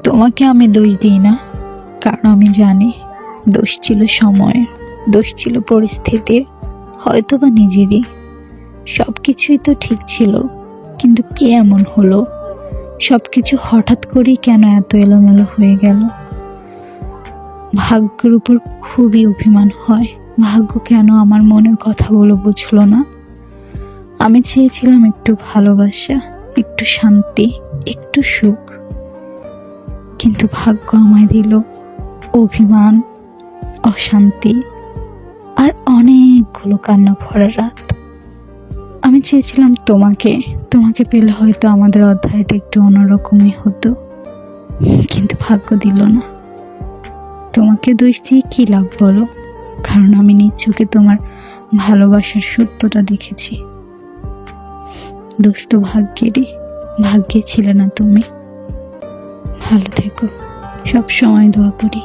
তোমাকে আমি দোষ দিই না, কারণ আমি জানি দোষ ছিল সময়ের, দোষ ছিল পরিস্থিতির, হয়তো বা নিজেরই। সব কিছুই তো ঠিক ছিল, কিন্তু কে এমন হলো? সব কিছু হঠাৎ করেই কেন এত এলোমেলো হয়ে গেল? ভাগ্যের উপর খুবই অভিমান হয়। ভাগ্য কেন আমার মনের কথাগুলো বুঝলো না? আমি চেয়েছিলাম একটু ভালোবাসা, একটু শান্তি, একটু সুখ, কিন্তু ভাগ্য আমায় দিল অভিমান, অশান্তি আর অনেকগুলো কান্না ভরা রাত। আমি চেয়েছিলাম তোমাকে, তোমাকে পেলে হয়তো আমাদের অধ্যায়টা একটু অন্যরকমই হতো, কিন্তু ভাগ্য দিল না। তোমাকে দোষ দিয়ে কি লাভ বলো? কারণ আমি নিজ চোখে তোমার ভালোবাসার সত্যটা দেখেছি। দোষ তো ভাগ্যেরই, ভাগ্যে ছিলে না তুমি। ভালো থেকো, সব সময় দোয়া করি।